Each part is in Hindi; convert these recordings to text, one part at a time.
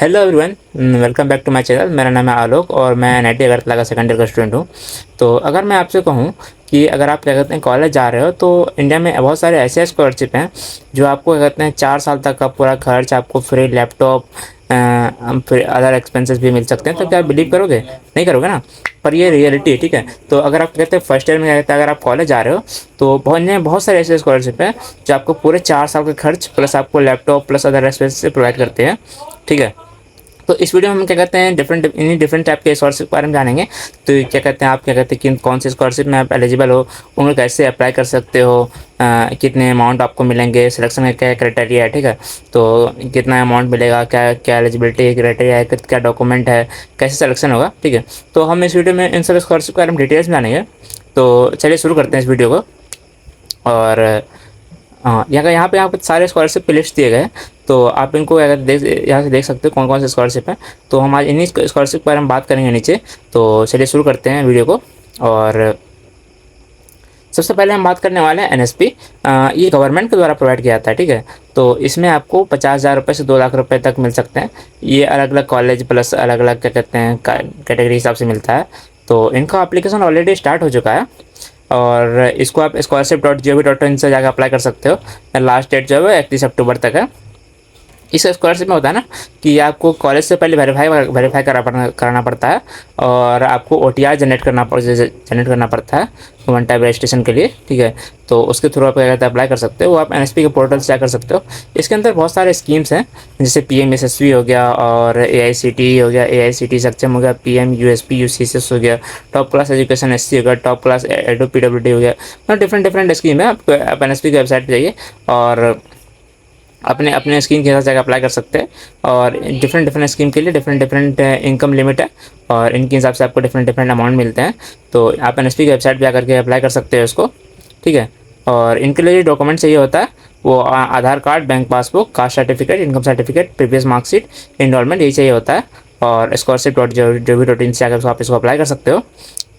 Hello everyone, welcome back to my channel. मेरा नाम है आलोक और मैं एनआईटी अगरतला का सेकंड ईयर का स्टूडेंट हूँ। तो अगर मैं आपसे कहूँ कि अगर आप क्या कहते हैं कॉलेज जा रहे हो, तो इंडिया में बहुत सारे ऐसे स्कॉलरशिप हैं जो आपको क्या कहते हैं 4 साल तक का पूरा खर्च, आपको फ्री लैपटॉप, फिर अदर एक्सपेंसेस भी मिल सकते हैं। तो क्या आप बिलीव करोगे? नहीं करोगे ना, पर ये रियलिटी है। ठीक है, तो अगर आप कहते हैं फर्स्ट ईयर में क्या कहते हैं, अगर आप कॉलेज जा रहे हो तो बहुत सारे ऐसे स्कॉलरशिप हैं जो आपको पूरे 4 साल का खर्च प्लस आपको laptop plus other expenses provide करते हैं। ठीक है, तो इस वीडियो में हम क्या कहते हैं डिफरेंट टाइप के स्कॉलरशिप के बारे में जानेंगे। तो क्या कहते हैं, आप क्या कहते हैं कि कौन से स्कॉलरशिप में आप एलिजिबल हो, उनको कैसे अप्लाई कर सकते हो, कितने अमाउंट आपको मिलेंगे, सिलेक्शन का क्या क्राइटेरिया है। ठीक है, तो कितना अमाउंट मिलेगा, क्या क्या एलिजिबिलिटी क्राइटेरिया है, क्या डॉक्यूमेंट है, कैसे सिलेक्शन होगा। ठीक है, तो हम इस वीडियो में इन सब स्कॉलरशिप के बारे में डिटेल्स में जानेंगे। तो चलिए शुरू करते हैं इस वीडियो को। और हाँ, यहाँ पे आपको सारे स्कॉलरशिप के लिस्ट दिए गए हैं, तो आप इनको अगर यहाँ से देख सकते हो कौन कौन से स्कॉलरशिप हैं। तो हम आज इन्हीं स्कॉलरशिप के बारे में बात करेंगे नीचे। तो चलिए शुरू करते हैं वीडियो को। और सबसे पहले हम बात करने वाले हैं एनएसपी। ये गवर्नमेंट के द्वारा प्रोवाइड किया जाता है। ठीक है, तो इसमें आपको 50,000 रुपये से 2 लाख रुपये तक मिल सकते हैं। ये अलग अलग कॉलेज प्लस अलग अलग क्या कहते हैं कैटेगरी हिसाब से मिलता है। तो इनका एप्लीकेशन ऑलरेडी स्टार्ट हो चुका है और इसको आप scholarship.gov.in से जाकर अप्लाई कर सकते हो। लास्ट डेट जो है 31 अक्टूबर तक है। इस स्कॉलरशिप में होता है ना कि आपको कॉलेज से पहले वेरीफाई कराना पड़ता है और आपको OTR जनरेट करना पड़ता है वन टाइम रजिस्ट्रेशन के लिए। ठीक है, तो उसके थ्रू आप क्या कहते हैं अप्लाई कर सकते हो। वो आप NSP के पोर्टल से जा कर सकते हो। इसके अंदर बहुत सारे स्कीम्स हैं, जैसे PMSSV हो गया और AICTE हो गया, AICTE सक्षम हो गया, PMUSP UCSS हो गया, टॉप क्लास एजुकेशन SC हो गया, टॉप क्लास एडो PWD हो गया। मतलब डिफरेंट स्कीम है। आप NSP की वेबसाइट पर जाइए और अपने अपने स्कीम के हिसाब से अप्लाई कर सकते हैं। और डिफरेंट स्कीम के लिए डिफरेंट इनकम लिमिट है और इनके हिसाब से आपको डिफरेंट अमाउंट मिलते हैं। तो आप NSP की वेबसाइट पर जाकर के अप्लाई कर सकते हैं उसको। ठीक है, और इनके लिए जो डॉक्यूमेंट चाहिए होता है वो Aadhaar card, bank passbook, caste certificate, income certificate, previous marksheet, enrolment, यही चाहिए होता है। और scholarship.gov.in से आकर आप इसको अप्लाई कर सकते हो।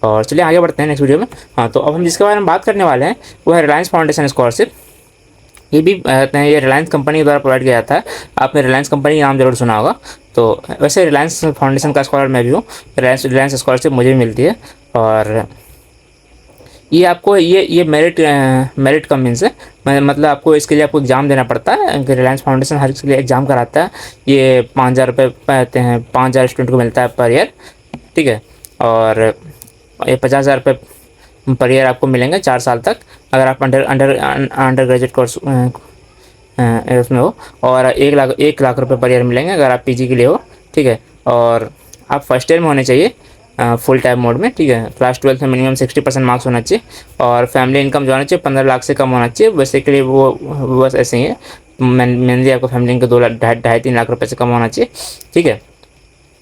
और चलिए आगे बढ़ते हैं नेक्स्ट वीडियो में। हाँ, तो अब हम जिसके बारे में बात करने वाले हैं वो है रिलायंस फाउंडेशन स्कॉलरशिप। ये भी ये रिलायंस कंपनी के द्वारा प्रोवाइड किया जाता है। आपने रिलायंस कंपनी का नाम जरूर सुना होगा। तो वैसे रिलायंस फाउंडेशन का स्कॉलर मैं भी हूँ। रिलायंस स्कॉलरशिप मुझे भी मिलती है। और ये आपको ये मेरिट का मीन्स है, मतलब आपको इसके लिए आपको एग्ज़ाम देना पड़ता है। रिलायंस फाउंडेशन हर इसके लिए एग्ज़ाम कराता है। ये 5,000 रुपये पाते हैं, 5,000 स्टूडेंट को मिलता है पर ईयर। ठीक है, और ये 50,000 रुपये पर ईयर आपको मिलेंगे 4 साल तक, अगर आप अंडर ग्रेजुएट कोर्स उसमें हो। और 1 लाख रुपये पर ईयर मिलेंगे अगर आप PG के लिए हो। ठीक है, और आप फर्स्ट ईयर में होने चाहिए फुल टाइम मोड में। ठीक है, क्लास 12 में मिनिमम 60% मार्क्स होना चाहिए और फैमिली इनकम जो होना चाहिए 15 लाख से कम होना चाहिए। बेसिकली वो बस ऐसे ही है। मेनली आपको फैमिली इनकम 2 लाख 2.5-3 लाख रुपये से कम होना चाहिए। ठीक है,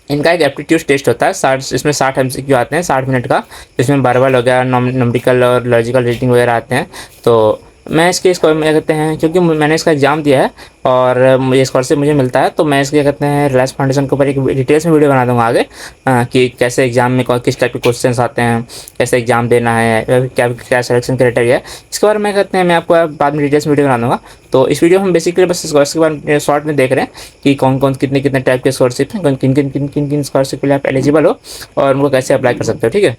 इनका एक एप्टीट्यूड टेस्ट होता है 60, इसमें 60 MCQ आते हैं 60 मिनट का, जिसमें वर्बल हो गया, न्यूमेरिकल और लॉजिकल रीडिंग वगैरह आते हैं। तो मैं इसको क्या कहते हैं, क्योंकि मैंने इसका एग्ज़ाम दिया है और मुझे स्कॉलरशिप मुझे मिलता है, तो मैं इसके क्या कहते हैं रिलायंस फाउंडेशन के ऊपर एक डिटेल्स में वीडियो बना दूंगा आगे, कि कैसे एग्ज़ाम में किस टाइप के क्वेश्चंस आते हैं, कैसे एग्ज़ाम देना है, क्या सिलेक्शन क्राइटेरिया है। इसके बारे में कहते हैं मैं आपको बाद में डिटेल्स में वीडियो बना दूंगा। तो इस वीडियो में हम बेसिकली बस स्कॉलरशिप के बारे में शॉर्ट में देख रहे हैं कि कौन कौन कितने टाइप के स्कॉलरशिप हैं, किन स्कॉलरशिप के लिए आप एलिजिबल हो और उनको कैसे अप्लाई कर सकते हो। ठीक है,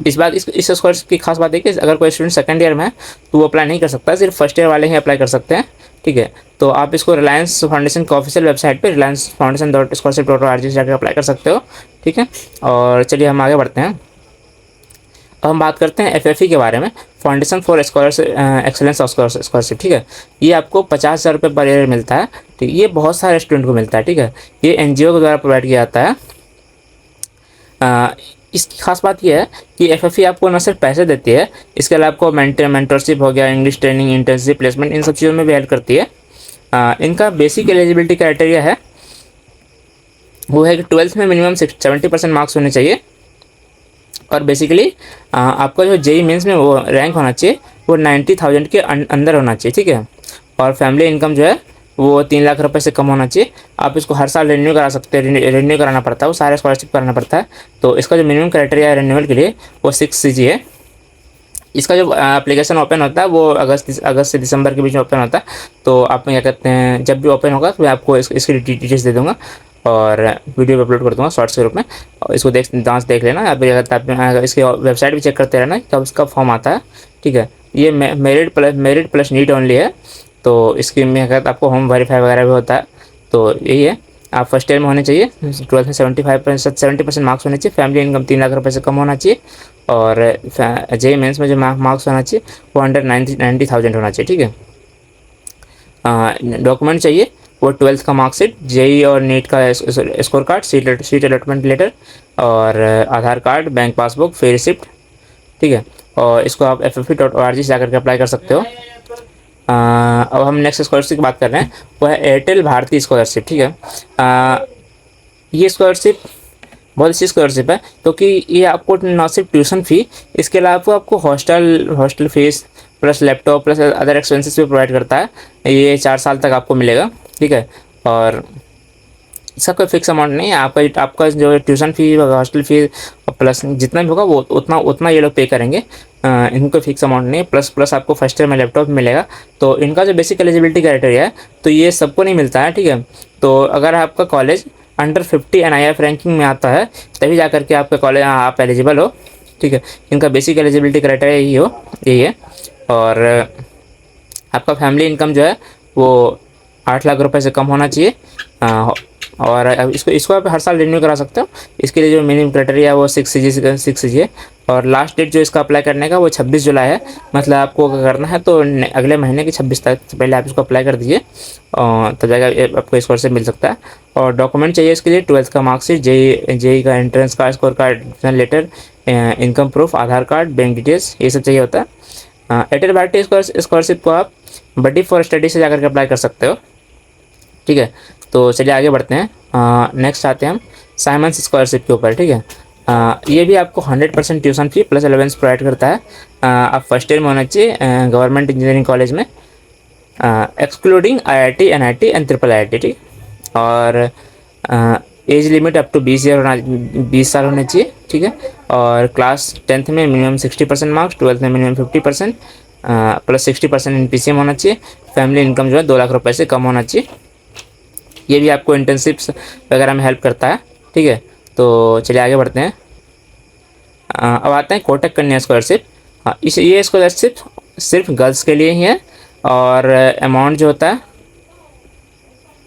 इस स्कॉलरशिप की खास बात है कि अगर कोई स्टूडेंट सेकंड ईयर में है तो वो अप्लाई नहीं कर सकता, सिर्फ फर्स्ट ईयर वाले ही अप्लाई कर सकते हैं। ठीक है, तो आप इसको रिलायंस फाउंडेशन की ऑफिशियल वेबसाइट पे reliancefoundation.scholarship.org से जाकर अप्लाई कर सकते हो। ठीक है, और चलिए हम आगे बढ़ते हैं। अब हम बात करते हैं FFE के बारे में, foundation for excellence of scholarship. ठीक है, ये आपको 50,000 रुपये पर ईयर मिलता है। ठीक है, ये बहुत सारे स्टूडेंट को मिलता है। ठीक है, ये NGO के द्वारा प्रोवाइड किया जाता है। इसकी खास बात यह है कि FFE आपको न सिर्फ पैसे देती है, इसके अलावा आपको मेंटरशिप हो गया, इंग्लिश ट्रेनिंग, इंटर्नशिप, प्लेसमेंट, इन सब चीज़ों में भी हेल्प करती है। इनका बेसिक एलिजिबिलिटी क्राइटेरिया है वो है कि 12th में मिनिमम 70% मार्क्स होने चाहिए और बेसिकली आपका जो JEE मेंस में वो रैंक होना चाहिए वो 90,000 के अंदर होना चाहिए। ठीक है, और फैमिली इनकम जो है वो 3 लाख रुपए से कम होना चाहिए। आप इसको हर साल रिन्यू करा सकते हैं, रिन्यू कराना पड़ता है, वो सारे स्कॉलरशिप कराना पड़ता है। तो इसका जो मिनिमम क्राइटेरिया है रिन्यूअल के लिए वो 6 CG है। इसका जो एप्लीकेशन ओपन होता है वो अगस्त से दिसंबर के बीच में ओपन होता है। तो आप क्या कहते हैं, जब भी ओपन होगा तो मैं आपको इसकी डिटेल्स दे दूँगा और वीडियो अपलोड कर दूँगा शॉर्ट्स के रूप में, और इसको देख लेना। आप क्या कहते हैं, आप इसकी वेबसाइट भी चेक करते रहना कब इसका फॉर्म आता है, ठीक है। ये मेरिट प्लस नीट ओनली है, तो इसकी में कहते आपको होम वेरीफाई वगैरह भी होता है। तो यही है, आप फर्स्ट ईयर में होने चाहिए, 12th में 70% मार्क्स होने चाहिए, फैमिली इनकम 3 लाख रुपये से कम होना चाहिए, और जेई मेंस में जो मार्क्स होना चाहिए वो अंडर 90,000 होना चाहिए, ठीक है। डॉक्यूमेंट चाहिए वो 12th का मार्कशीट, जेई और नीट का score card, seat allotment letter, और Aadhaar card, bank passbook, fee receipt, ठीक है। और इसको आप FFP.org से जाकर के अप्लाई कर सकते हो। अब हम नेक्स्ट स्कॉलरशिप की बात कर रहे हैं, वो है एयरटेल भारती स्कॉलरशिप, ठीक है। ये स्कॉलरशिप बहुत अच्छी स्कॉलरशिप है, क्योंकि ये आपको ना सिर्फ ट्यूशन फ़ी, इसके अलावा आपको hostel fees plus laptop plus other expenses भी प्रोवाइड करता है। ये 4 साल तक आपको मिलेगा, ठीक है। और इसका कोई फिक्स अमाउंट नहीं है, आपका जो tuition fee hostel fee plus जितना भी होगा वो उतना ये लोग पे करेंगे। इनको फिक्स अमाउंट नहीं है। प्लस आपको फर्स्ट ईयर में लैपटॉप मिलेगा। तो इनका जो बेसिक एलिजिबिलिटी क्राइटेरिया है, तो ये सबको नहीं मिलता है, ठीक है। तो अगर आपका कॉलेज अंडर 50 NIF रैंकिंग में आता है तभी जा करके आपका कॉलेज आप एलिजिबल हो, ठीक है। इनका बेसिक एलिजिबिलिटी क्राइटेरिया यही है। और आपका फैमिली इनकम जो है वो 8 लाख रुपए से कम होना चाहिए। और अब इसको आप हर साल रिन्यू करा सकते हो। इसके लिए जो मिनिमम क्राइटेरिया है वो 6 CG है। और लास्ट डेट जो इसका अप्लाई करने का वो 26 जुलाई है। मतलब आपको अगर करना है तो अगले महीने की 26 तारीख से पहले आप इसको अप्लाई कर दीजिए, तब जाकर आपको स्कॉलरशिप मिल सकता है। और डॉक्यूमेंट चाहिए इसके लिए 12th का मार्कशीट, जेई का एंट्रेंस का score card letter, income proof, Aadhaar card, bank details, ये सब चाहिए होता है। एयरटेल भारती स्कॉलरशिप को आप बडी फॉर स्टडी से जाकर के अप्लाई कर सकते हो, ठीक है। तो चलिए आगे बढ़ते हैं। नेक्स्ट आते हैं हम साइमंस स्कॉलरशिप के ऊपर, ठीक है। ये भी आपको 100% tuition fee plus allowance provide करता है। आप फर्स्ट ईयर में होना चाहिए गवर्नमेंट इंजीनियरिंग कॉलेज में, excluding IIT NIT and IIIT, ठीक। और एज लिमिट अप टू 20 साल होने चाहिए, ठीक है। और क्लास 10th में मिनिमम 60% मार्क्स, 12th में मिनिमम 50% प्लस 60% इन PCM होना चाहिए। फैमिली इनकम जो है 2 लाख रुपये से कम होना चाहिए। ये भी आपको इंटर्नशिप्स वगैरह में हेल्प करता है, ठीक है। तो चलिए आगे बढ़ते हैं। अब आते हैं कोटक कन्या स्कॉलरशिप। हाँ, ये स्कॉलरशिप सिर्फ गर्ल्स के लिए ही है। और अमाउंट जो होता है,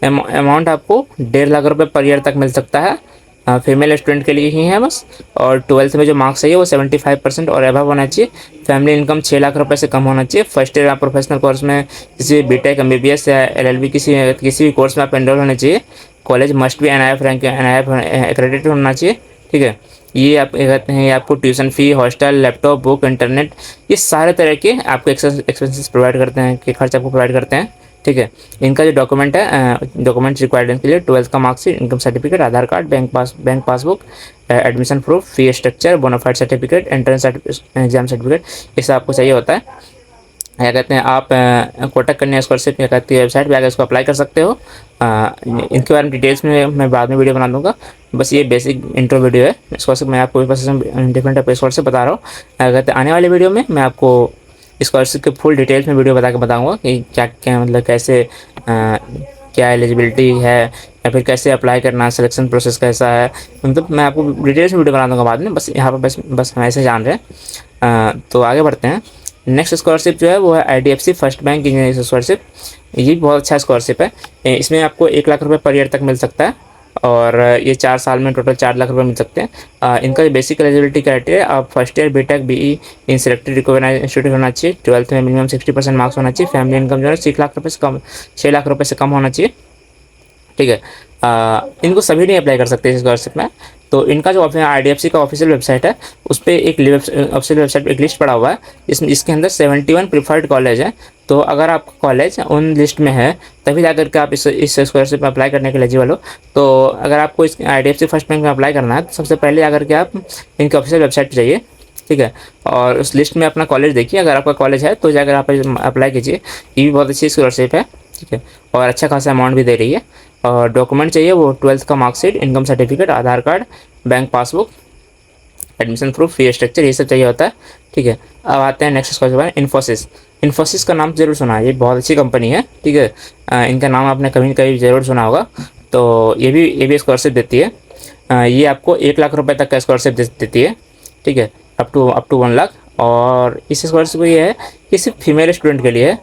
अमाउंट आपको 1.5 लाख रुपये पर ईयर तक मिल सकता है। फीमेल स्टूडेंट के लिए ही है बस। और 12th में जो मार्क्स चाहिए वो 75% और अबव होना चाहिए। फैमिली इनकम 6 लाख रुपये से कम होना चाहिए। फर्स्ट ईयर आप प्रोफेशनल कोर्स में किसी BTech MBBS या LLB किसी भी कोर्स में आप एनरोल होने चाहिए। कॉलेज मस्ट भी NIF रैंक एक्रेडिटेड होना चाहिए, ठीक है। ये आप कहते हैं, आपको tuition fee, hostel, laptop, book, internet, ये सारे तरह के आपको एक्सपेंसेस प्रोवाइड करते हैं, कि खर्च आपको प्रोवाइड करते हैं, ठीक है। इनका जो डॉक्यूमेंट है, डॉक्यूमेंट्स रिक्वायर्ड के लिए 12th का marksheet, income certificate, Aadhaar card, bank passbook, admission proof, fee structure, bonafide certificate, entrance exam certificate, ये सब आपको चाहिए होता है। क्या कहते हैं, आप कोटक कन्या स्कॉलरशिप क्या कहती है वेबसाइट पे आकर इसको अप्लाई कर सकते हो। इनके बारे में डिटेल्स में मैं बाद में वीडियो बना दूंगा। बस ये बेसिक इंट्रो वीडियो है स्कॉलरशिप, मैं आपको बस डिफरेंट टाइप स्कॉलरशिप बता रहा हूँ। कहते हैं आने वाले वीडियो में मैं आपको स्कॉलरशिप के फुल डिटेल्स में वीडियो बताऊँगा कि क्या क्या मतलब कैसे क्या एलिजिबिलिटी है, या फिर कैसे अप्लाई करना है, सिलेक्शन प्रोसेस कैसा है, मतलब मैं आपको डिटेल्स में वीडियो बना दूँगा बाद में। बस यहाँ पर बस हम ऐसे जान रहे हैं। तो आगे बढ़ते हैं। नेक्स्ट स्कॉलरशिप जो है वो है IDFC first bank engineering scholarship. ये बहुत अच्छा स्कॉलरशिप है। इसमें आपको 1 लाख रुपये पर ईयर तक मिल सकता है। और ये 4 साल में टोटल 4 लाख रुपये मिल सकते हैं। इनका बेसिक एलिजिबिलिटी क्राइटेरिया, आप first year BTech BE in selected recognised institute होना चाहिए। 12th में मिनिमम 60% मार्क्स होना चाहिए। फैमिली इनकम जो है 6 लाख रुपये से कम होना चाहिए, ठीक है। इनको सभी नहीं अप्लाई कर सकते इस स्कॉलरशिप में। तो इनका जो IDFC का ऑफिशियल वेबसाइट है उस पर एक ऑफिशियल वेबसाइट पर एक लिस्ट पड़ा हुआ है, इसके अंदर 71 प्रीफर्ड कॉलेज है। तो अगर आपका कॉलेज उन लिस्ट में है तभी जाकर के आप इस स्कॉलरशिप में अप्लाई करने के लिए एलिजिबल हो। तो अगर आपको इस IDFC फर्स्ट बैंक में अप्लाई करना है तो सबसे पहले आकर के आप इनके ऑफिशियल वेबसाइट पर जाइए, ठीक है। और उस लिस्ट में अपना कॉलेज देखिए, अगर आपका कॉलेज है तो जाकर आप अप्लाई कीजिए। ये भी बहुत अच्छी स्कॉलरशिप है, ठीक है। और अच्छा खासा अमाउंट भी दे रही है। और डॉक्यूमेंट चाहिए वो 12th का marksheet, income certificate, Aadhaar card, bank passbook, admission proof, fee structure, ये सब चाहिए होता है। ठीक है, अब आते हैं नेक्स्ट स्कॉलरशिप इन्फोसिस। इन्फोसिस का नाम जरूर सुना है, ये बहुत अच्छी कंपनी है। ठीक है, इनका नाम आपने कभी न कभी ज़रूर सुना होगा। तो ये भी स्कॉलरशिप देती है। ये आपको 1 लाख रुपए तक का स्कॉलरशिप देती है। ठीक है, अप टू 1 लाख। और इस स्कॉलरशिप को ये है कि सिर्फ फीमेल स्टूडेंट के लिए है।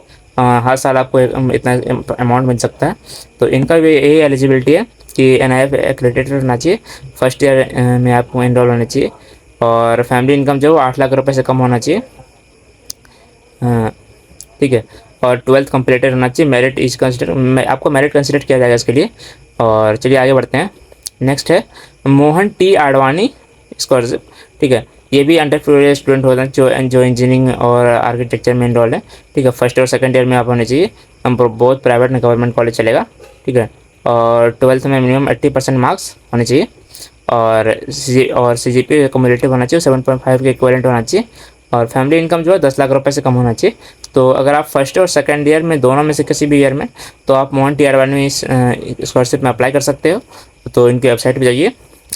हर साल आपको इतना अमाउंट मिल सकता है। तो इनका भी यही एलिजिबिलिटी है कि NIF एक्रेडिटेड होना चाहिए, फर्स्ट ईयर में आपको एनरोल होना चाहिए, और फैमिली इनकम जो 8 लाख रुपए से कम होना चाहिए। ठीक है, और 12th कंप्लीटेड होना चाहिए। मेरिट इज कंसिडर, आपको मेरिट कंसिडर किया जाएगा इसके लिए। और चलिए आगे बढ़ते हैं। नेक्स्ट है मोहन टी आडवाणी स्कॉलरशिप। ठीक है, ये भी अंडरप्रिविलेज स्टूडेंट होते हैं जो इंजीनियरिंग और आर्किटेक्चर में इनरोल है। ठीक है, फर्स्ट और सेकंड ईयर में आप होने चाहिए। हम बहुत प्राइवेट एंड गवर्नमेंट कॉलेज चलेगा। ठीक है, और 12th में मिनिमम 80% मार्क्स होने चाहिए, और CGPA कम्युलेटिव होना चाहिए, 7.5 के इक्विवेलेंट होना चाहिए, और फैमिली इनकम जो है 10 लाख रुपए से कम होना चाहिए। तो अगर आप फर्स्ट और सेकंड ईयर में दोनों में से किसी भी ईयर में, तो आप मोहन टी आडवाणी स्कॉलरशिप में अप्लाई कर सकते हो। तो इनकी वेबसाइट पर जाइए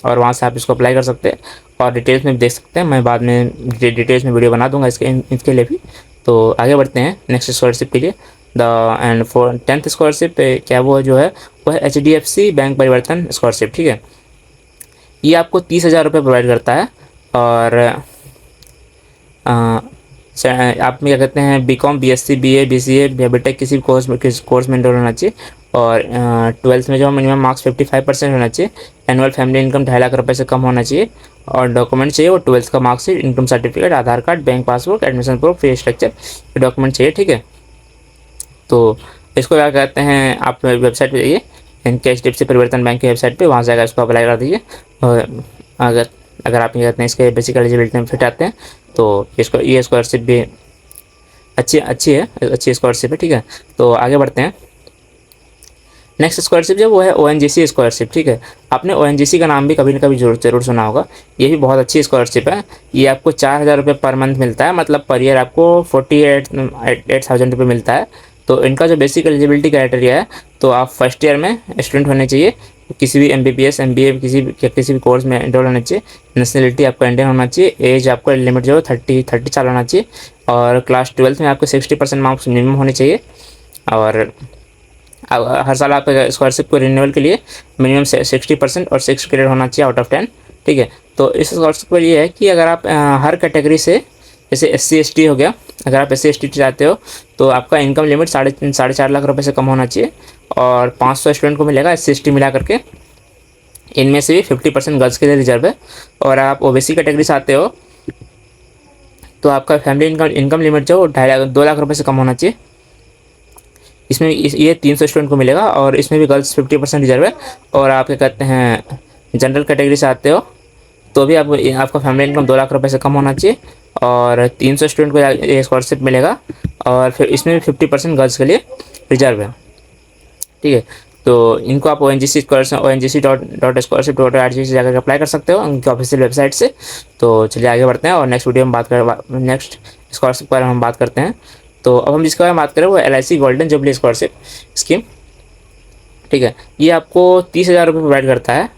और वहाँ से आप इसको अप्लाई कर सकते हैं, और डिटेल्स में भी देख सकते हैं। मैं बाद में डिटेल्स में वीडियो बना दूंगा इसके लिए भी। तो आगे बढ़ते हैं नेक्स्ट स्कॉलरशिप के लिए। फॉर 10th स्कॉलरशिप क्या वो जो है वो है HDFC बैंक परिवर्तन स्कॉलरशिप। ठीक है, ये आपको 30,000 रुपये प्रोवाइड करता है। और आप में क्या कहते हैं BCom, BSc, BA, BCA या BTech किसी भी कोर्स में इनरोल होना चाहिए, और 12th में जो मिनिमम मार्क्स 55% होना चाहिए। एनुअल फैमिली इनकम 2.5 लाख रुपये से कम होना चाहिए, और डॉक्यूमेंट चाहिए वो 12th का marksheet, income certificate, Aadhaar card, bank passbook, admission proof, fee structure, ये डॉक्यूमेंट चाहिए। ठीक है, तो इसको क्या कहते हैं, आप वेबसाइट पर जाइए, इनके HDFC परिवर्तन बैंक की वेबसाइट पे, वहाँ से आकर इसको अप्लाई कर दीजिए। और अगर आप ये कहते हैं इसके बेसिक एलिजिबिलिटी में फिट आते हैं, तो ये स्कॉलरशिप भी अच्छी स्कॉलरशिप है। ठीक है, तो आगे बढ़ते हैं। नेक्स्ट स्कॉलरशिप जो वो है ONGC स्कॉलरशिप। ठीक है, आपने ONGC का नाम भी कभी ना कभी जरूर सुना होगा। ये भी बहुत अच्छी स्कॉलरशिप है। ये आपको 4,000 रुपये पर मंथ मिलता है, मतलब पर ईयर आपको 48,000 रुपये मिलता है। तो इनका जो बेसिक एलिजिबिलिटी क्राइटेरिया है, तो आप फर्स्ट ईयर में स्टूडेंट होने चाहिए, किसी भी MBBS, MBA किसी भी कोर्स में एनरोल होना चाहिए, नेशनलिटी आपका इंडियन होना चाहिए, एज आपका लिमिट जो है 30 साल होना चाहिए, और क्लास 12th में आपको 60% मार्क्स मिनिमम होने चाहिए। और हर साल आप स्कॉलरशिप को रिन्यूअल के लिए मिनिमम 60% और 6 क्रेडिट होना चाहिए आउट ऑफ 10। ठीक है, तो इस स्कॉलरशिप पर ये है कि अगर आप हर कैटेगरी से, जैसे SC ST हो गया, अगर आप SC ST चाहते हो तो आपका इनकम लिमिट 4.5 लाख रुपए से कम होना चाहिए, और 500 स्टूडेंट को मिलेगा SC ST मिला करके। इनमें से भी 50% गर्ल्स के लिए रिजर्व है। और आप OBC कैटेगरी से आते हो तो आपका फैमिली इनकम लिमिट जो 2 लाख रुपये से कम होना चाहिए। इसमें ये 300 स्टूडेंट को मिलेगा, और इसमें भी गर्ल्स 50% रिजर्व है। और आप क्या कहते हैं जनरल कैटेगरी से आते हो तो भी आपका फैमिली इनकम 2 लाख रुपये से कम होना चाहिए, और 300 स्टूडेंट को ये स्कॉलरशिप मिलेगा, और फिर इसमें भी 50% गर्ल्स के लिए रिजर्व है। ठीक है, तो इनको आप ONGC.scholarship.org से जाकर अप्लाई कर सकते हो, उनकी ऑफिशियल वेबसाइट से। तो चलिए आगे बढ़ते हैं, और नेक्स्ट वीडियो में नेक्स्ट स्कॉलरशिप के बारे में हम बात करते हैं। तो अब हम जिसके बारे में बात करें वो LIC golden jubilee scholarship scheme. ठीक है, ये आपको 30,000 रुपये प्रोवाइड करता है।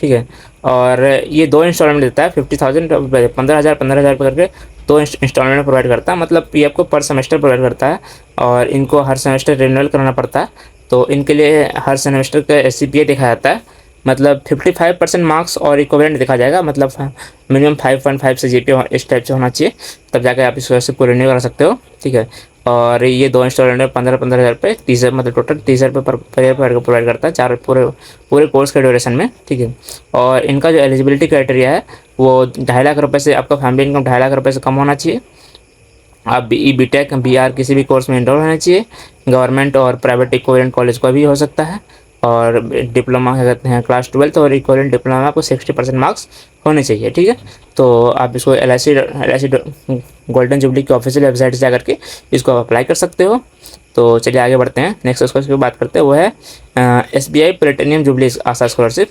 ठीक है, और ये 2 इंस्टॉलमेंट देता है, 50,000 15,000 रुपये करके 2 इंस्टॉलमेंट में प्रोवाइड करता है। मतलब ये आपको पर सेमेस्टर प्रोवाइड करता है, और इनको हर सेमेस्टर रिन्यूअल कराना पड़ता है। तो इनके लिए हर सेमेस्टर का SCPA देखा जाता है, मतलब 55% मार्क्स और इक्विवेलेंट देखा जाएगा, मतलब मिनिमम 5.5 से GPA इस टाइप से होना चाहिए, तब जाकर आप इस स्कॉलरशिप को रिन्यू करा सकते हो। ठीक है, और ये 2 इंस्टॉलमेंट में 15,000 रुपये, 30,000 मतलब टोटल 30,000 रुपये पर ईयर प्रोवाइड करता है, पूरे कोर्स के ड्यूरेशन में। ठीक है, और इनका जो एलिजिबिलिटी क्राइटेरिया है वो 2.5 लाख रुपये से, आपका फैमिली इनकम 2.5 लाख रुपये से कम होना चाहिए। आप BE, BTech, BR किसी भी कोर्स में इनरोल होना चाहिए। गवर्नमेंट और प्राइवेट इक्विवेलेंट कॉलेज को भी हो सकता है, और डिप्लोमा क्या कहते हैं क्लास 12th और इक्विवेलेंट डिप्लोमा में आपको 60% मार्क्स होने चाहिए। ठीक है, तो आप इसको LIC गोल्डन जुबली की ऑफिशियल वेबसाइट से जाकर के इसको अप्लाई कर सकते हो। तो चलिए आगे बढ़ते हैं, नेक्स्ट स्कॉलरशिप की बात करते हैं, वो है SBI प्लेटिनियम जुबली आशा स्कॉलरशिप।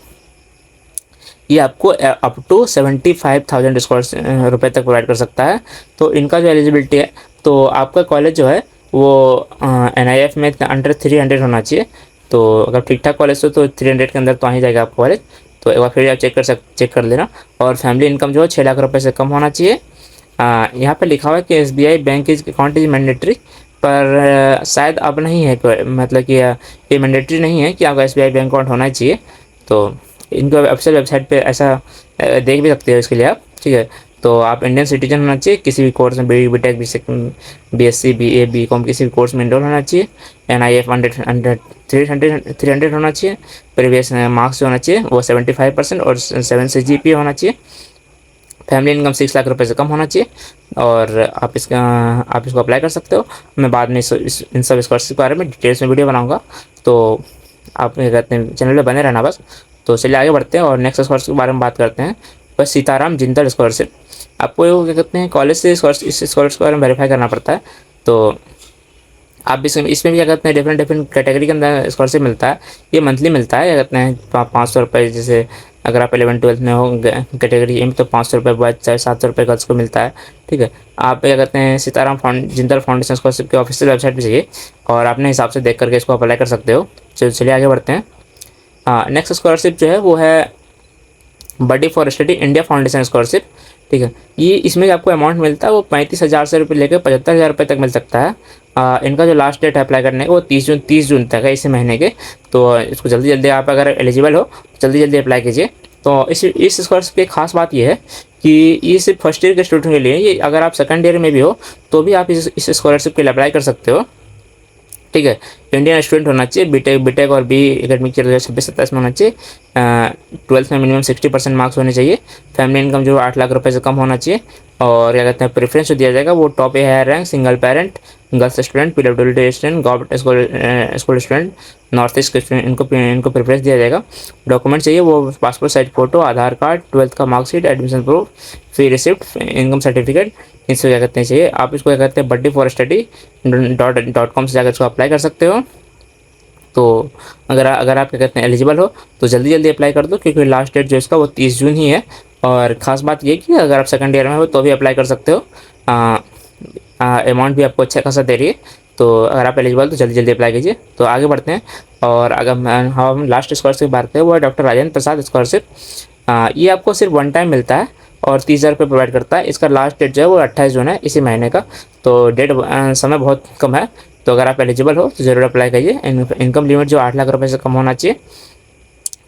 ये आपको अप टू 75,000 रुपये तक प्रोवाइड कर सकता है। तो इनका जो एलिजिबिलिटी है, तो आपका कॉलेज जो है वो NIF में अंडर 300 होना चाहिए। तो अगर ठीक ठाक कॉलेज हो तो 300 के अंदर तो आ ही जाएगा आपका कॉलेज। तो एक बार फिर आप चेक कर लेना। और फैमिली इनकम जो है 6 लाख रुपये से कम होना चाहिए। यहाँ पे लिखा हुआ है कि SBI bank is account is mandatory, पर शायद अब नहीं है, मतलब कि ये मैंडेटरी नहीं है कि आपका SBI बैंक अकाउंट होना चाहिए। तो इनको ऑफिशियल वेबसाइट पे ऐसा देख भी सकते हो इसके लिए आप, ठीक है। तो आप इंडियन सिटीजन होना चाहिए, किसी भी कोर्स में BTech BSc BA BCom किसी भी कोर्स में इनरोल होना चाहिए। NIF 300 होना चाहिए। प्रीवियस मार्क्स जो होना चाहिए वो 75% और 7 से GPA होना चाहिए। फैमिली इनकम 6 लाख रुपए से कम होना चाहिए। और आप इसको अप्लाई कर सकते हो। मैं बाद में इन सब स्कॉलरशिप के बारे में डिटेल्स में वीडियो बनाऊंगा, तो आप क्या कहते हैं चैनल पे बने रहना बस। तो चलिए आगे बढ़ते हैं और नेक्स्ट स्कॉलरशिप के बारे में बात करते हैं। बस सीताराम जिंदल स्कॉलरशिप। आपको क्या कहते हैं कॉलेज से इस स्कॉलरशिप के बारे में वेरीफाई करना पड़ता है। तो आप इसमें भी क्या कहते हैं डिफरेंट कैटेगरी के अंदर स्कॉलरशिप मिलता है। ये मंथली मिलता है, क्या कहते हैं 500 रुपये। जैसे अगर आप 11-12 में हो कैटेगरी ए में तो 500 रुपये बॉयज, 700 रुपये गर्ल्स को मिलता है, ठीक है। आप क्या कहते हैं सीताराम जिंदल फाउंडेशन स्कॉलरशिप के ऑफिशियल वेबसाइट पर जाइए और अपने हिसाब से देख करके इसको अप्लाई कर सकते हो। चलिए आगे बढ़ते हैं। नेक्स्ट स्कॉलरशिप जो है वो है buddy for study India foundation scholarship, ठीक है। ये इसमें जो आपको अमाउंट मिलता है वो 35,000 से रुपये लेकर 75,000 रुपये तक मिल सकता है। इनका जो लास्ट डेट है अप्लाई करने का वो 30 जून तक है इसी महीने के। तो इसको जल्दी आप अगर एलिजिबल हो जल्दी अप्लाई कीजिए। तो इस स्कॉलरशिप की खास बात ये है कि ये सिर्फ फर्स्ट ईयर के स्टूडेंट के लिए, ये अगर आप सेकंड ईयर में भी हो तो भी आप इस स्कॉलरशिप के लिए अप्लाई कर सकते हो, ठीक है। इंडियन स्टूडेंट होना चाहिए, बीटेक और BE एकेडमिक ईयर 2026-27 में होना चाहिए। 12th में मिनिमम 60% मार्क्स होने चाहिए। फैमिली इनकम जो 8 लाख रुपए से कम होना चाहिए। और क्या कहते हैं प्रेफरेंस जो दिया जाएगा वो top a higher rank, single parent, girls student, PWD student, government school student, north east के स्टूडेंट, इनको प्रेफरेंस दिया जाएगा। डॉक्यूमेंट चाहिए वो passport size photo, Aadhaar card, 12th का marksheet, admission proof, fee receipt, income certificate, इसको क्या कहते हैं चाहिए। आप इसको क्या कहते हैं बडी फॉर स्टडी .com से जाकर इसको अप्लाई कर सकते हो। तो अगर आप क्या कहते हैं एलिजिबल हो तो जल्दी अप्लाई कर दो, क्योंकि लास्ट डेट जो इसका वो 30 जून ही है। और ख़ास बात ये कि अगर आप सेकंड ईयर में हो तो भी अप्लाई कर सकते हो। अमाउंट भी आपको अच्छा खासा दे रही है। तो अगर आप एलिजिबल तो जल्दी अप्लाई कीजिए। तो आगे बढ़ते हैं और अगर हम लास्ट स्कॉलरशिप की बात करें वो है डॉक्टर राजेंद्र प्रसाद स्कॉलरशिप। ये आपको सिर्फ 1 टाइम मिलता है और 30,000 रुपये प्रोवाइड करता है। इसका लास्ट डेट जो है वो 28 जून है इसी महीने का। तो समय बहुत कम है। तो अगर आप एलिजिबल हो तो ज़रूर अप्लाई करिए। इनकम लिमिट जो 8 लाख रुपये से कम होना चाहिए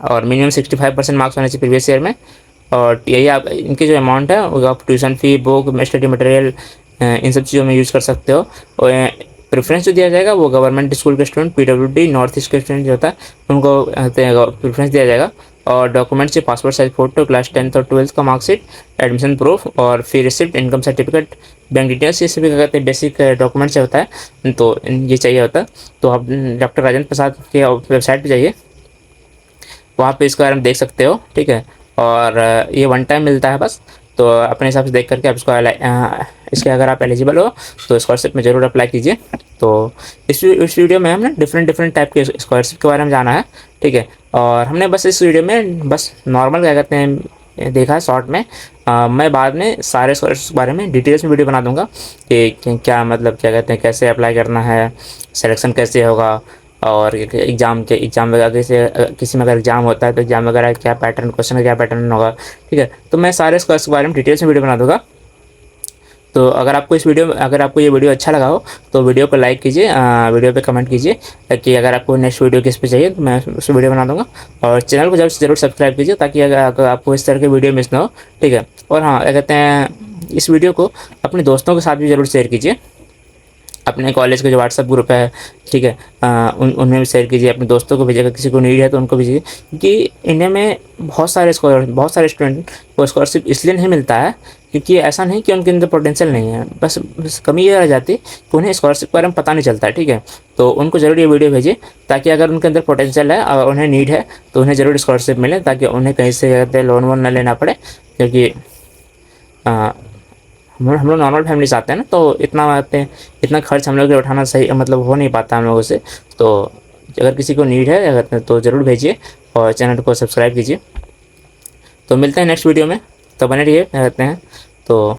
और मिनिमम 65% मार्क्स होने चाहिए प्रीवियस ईयर में। और यही आप इनकी जो अमाउंट है वो आप tuition fee, book, study material in सब चीज़ों में यूज़ कर सकते हो। और प्रेफरेंस जो दिया जाएगा वो गवर्नमेंट स्कूल के स्टूडेंट, PWD नॉर्थ ईस्ट के स्टूडेंट जो होता है उनको प्रेफरेंस दिया जाएगा। और डॉक्यूमेंट्स से passport size photo, class 10th और 12th का मार्कशीट, एडमिशन प्रूफ और fee receipt, income certificate, bank details, ये सभी क्या कहते हैं बेसिक डॉक्यूमेंट्स होता है। तो ये चाहिए होता है। तो आप डॉक्टर राजेंद्र प्रसाद के वेबसाइट पर जाइए, वहाँ पे इसके बारे में देख सकते हो, ठीक है। और ये 1 टाइम मिलता है बस। तो अपने हिसाब से देख करके आप इसके अगर आप एलिजिबल हो तो स्कॉलरशिप में ज़रूर अप्लाई कीजिए। तो इस वीडियो में हमने डिफरेंट टाइप के स्कॉलरशिप के बारे में जाना है, ठीक है। और हमने बस इस वीडियो में बस नॉर्मल क्या कहते हैं देखा है शॉर्ट में। मैं बाद में सारे स्कॉलरशिप के बारे में डिटेल्स में वीडियो बना दूंगा कि क्या मतलब क्या कहते हैं कैसे अप्लाई करना है, सिलेक्शन कैसे होगा, और एग्ज़ाम वगैरह से किसी में अगर एग्ज़ाम होता है तो एग्ज़ाम वगैरह क्या पैटर्न, क्वेश्चन का क्या पैटर्न होगा, ठीक है। तो मैं सारे स्कॉलरशिप के बारे में डिटेल्स में वीडियो बना दूंगा। तो अगर आपको ये वीडियो अच्छा लगा हो तो वीडियो को लाइक कीजिए, वीडियो पे कमेंट कीजिए कि अगर आपको नेक्स्ट वीडियो किस पे चाहिए तो मैं उस वीडियो बना दूंगा। और चैनल को ज़रूर सब्सक्राइब कीजिए ताकि अगर आपको इस तरह के वीडियो मिस ना हो, ठीक है। और हाँ, क्या कहते हैं इस वीडियो को अपने दोस्तों के साथ भी ज़रूर शेयर कीजिए। अपने कॉलेज का जो व्हाट्सअप ग्रुप है, ठीक है, उनमें भी शेयर कीजिए, अपने दोस्तों को भेजिएगा, किसी को नीड है तो उनको भेजिए। क्योंकि इंडिया में बहुत सारे स्टूडेंट को स्कॉलरशिप इसलिए नहीं मिलता है क्योंकि ऐसा नहीं कि उनके अंदर पोटेंशियल नहीं है, बस कमी ये रह जाती कि उन्हें स्कॉलरशिप के बारे में पता नहीं चलता है, ठीक है। तो उनको ज़रूर ये वीडियो भेजिए ताकि अगर उनके अंदर पोटेंशियल है और उन्हें नीड है तो उन्हें ज़रूर स्कॉलरशिप मिले, ताकि उन्हें कहीं से कहते हैं लोन वोन ना लेना पड़े। क्योंकि हम लोग नॉर्मल फैमिली से आते हैं ना, तो इतना खर्च हम लोग के उठाना सही मतलब हो नहीं पाता हम लोगों से। तो अगर किसी को नीड है तो ज़रूर भेजिए और चैनल को सब्सक्राइब कीजिए। तो मिलते हैं नेक्स्ट वीडियो में, तो बने रहिए कहते हैं। तो